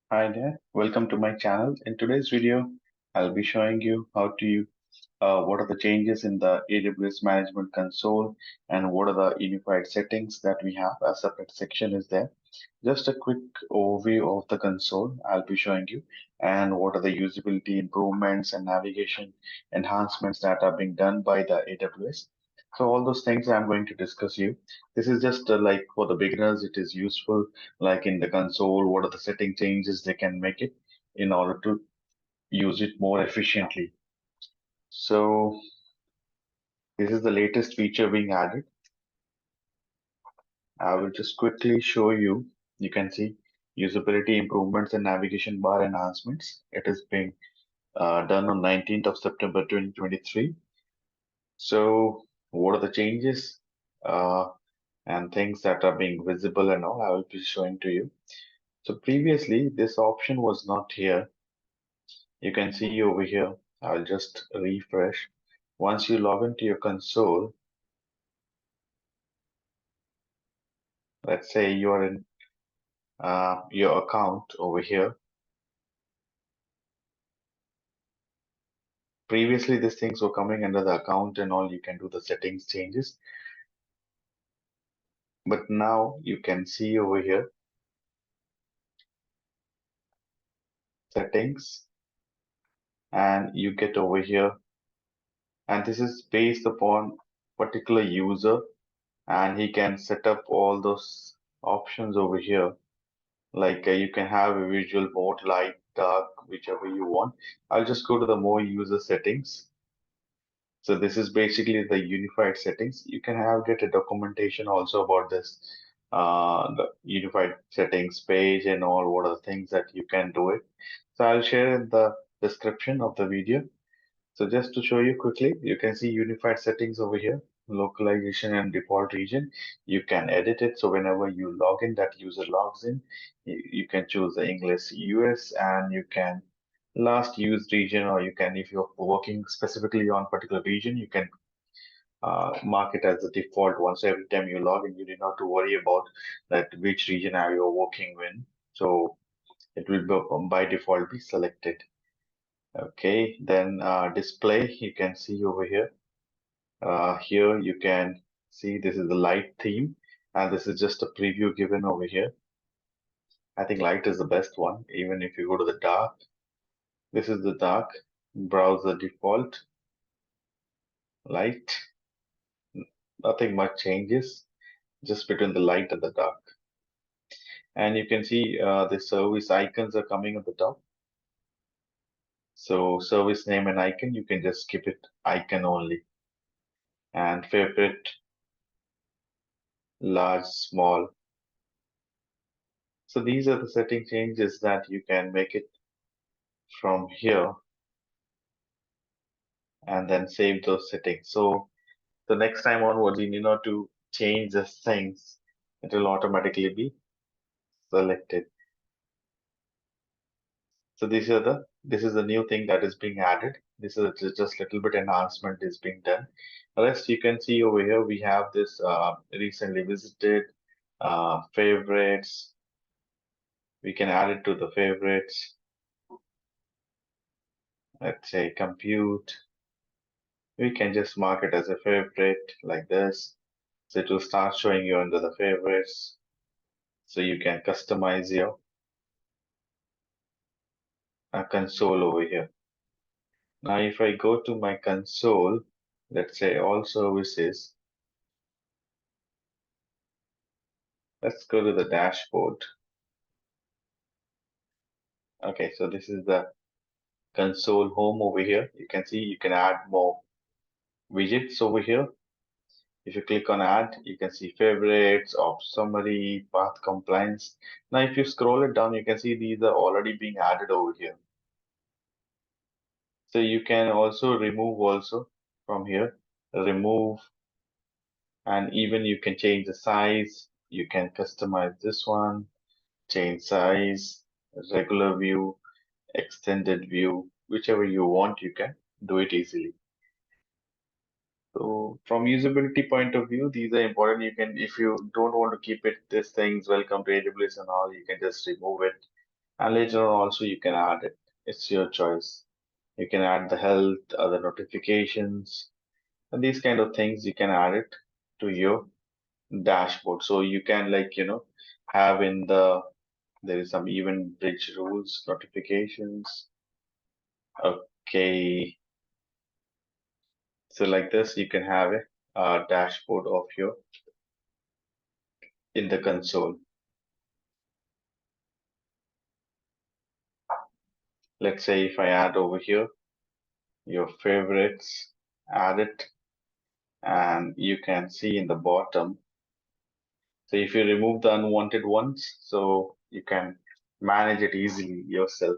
Hi there, welcome to my channel. In today's video, I'll be showing you what are the changes in the AWS Management Console and what are the unified settings that we have. A separate section is there. Just a quick overview of the console I'll be showing you and what are the usability improvements and navigation enhancements that are being done by the AWS. So all those things I'm going to discuss you. This is just like for the beginners, it is useful like in the console, what are the setting changes they can make it in order to use it more efficiently. So this is the latest feature being added. I will just quickly show you. You can see usability improvements and navigation bar enhancements. It is being done on 19th of September 2023. So what are the changes and things that are being visible and all I will be showing to you. So previously this option was not here. You can see over here. I'll just refresh. Once you log into your console, let's say you are in your account over here. Previously, these things were coming under the account and all. You can do the settings changes. But now you can see over here, settings, and you get over here. And this is based upon particular user, and he can set up all those options over here. Like you can have a visual mode, light, dark, whichever you want. I'll just go to the more user settings. So this is basically the unified settings. You can have get a documentation also about this, the unified settings page and all what are the things that you can do it. So I'll share in the description of the video. So just to show you quickly, you can see unified settings over here, localization and default region. You can edit it. So whenever you log in, that user logs in, you can choose the English US and you can last used region, or you can, if you're working specifically on particular region, you can mark it as the default one. So every time you log in, you need not to worry about that which region are you working in. So it will be by default be selected. Okay, then display, you can see over here. Here you can see this is the light theme, and this is just a preview given over here. I think light is the best one. Even if you go to the dark, this is the dark. Browse the default light. Nothing much changes, just between the light and the dark. And you can see the service icons are coming at the top. So service name and icon, you can just skip it icon only. And favorite, large, small. So these are the setting changes that you can make it from here and then save those settings. So the next time onwards, you need not to change the things. It will automatically be selected. So this is the new thing that is being added. This is just little bit enhancement is being done. Rest you can see over here we have this recently visited favorites. We can add it to the favorites. Let's say compute. We can just mark it as a favorite like this. So it will start showing you under the favorites. So you can customize your console over here. Now, if I go to my console, let's say all services, let's go to the dashboard. Okay, so this is the console home over here. You can see you can add more widgets over here. If you click on add, you can see favorites, op summary, path compliance. Now, if you scroll it down, you can see these are already being added over here. So you can also remove also from here, remove, and even you can change the size. You can customize this one, change size, regular view, extended view, whichever you want, you can do it easily. So from usability point of view, these are important. You can, if you don't want to keep it, these things, welcome to AWS and all, you can just remove it. And later on also you can add it. It's your choice. You can add the health, other notifications, and these kind of things you can add it to your dashboard. So you can have in there is some event bridge rules, notifications. Okay. So like this, you can have a dashboard of your in the console. Let's say if I add over here your favorites, add it, and you can see in the bottom. So if you remove the unwanted ones, so you can manage it easily yourself.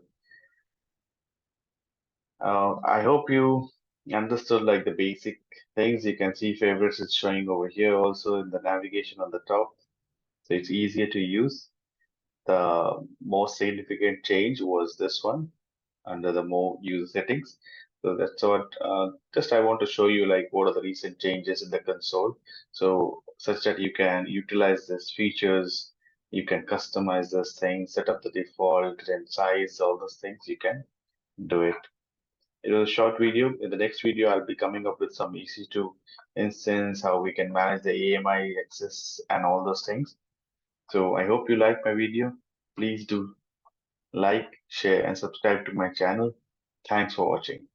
I hope you understood like the basic things. You can see favorites is showing over here also in the navigation on the top. So it's easier to use. The most significant change was this one under the more user settings. So that's what just I want to show you like what are the recent changes in the console. So such that you can utilize these features, you can customize those things, set up the default and size, all those things you can do it. It was a short video. In the next video, I'll be coming up with some EC2 instance, how we can manage the AMI access and all those things. So I hope you like my video. Please do like, share, and subscribe to my channel. Thanks for watching.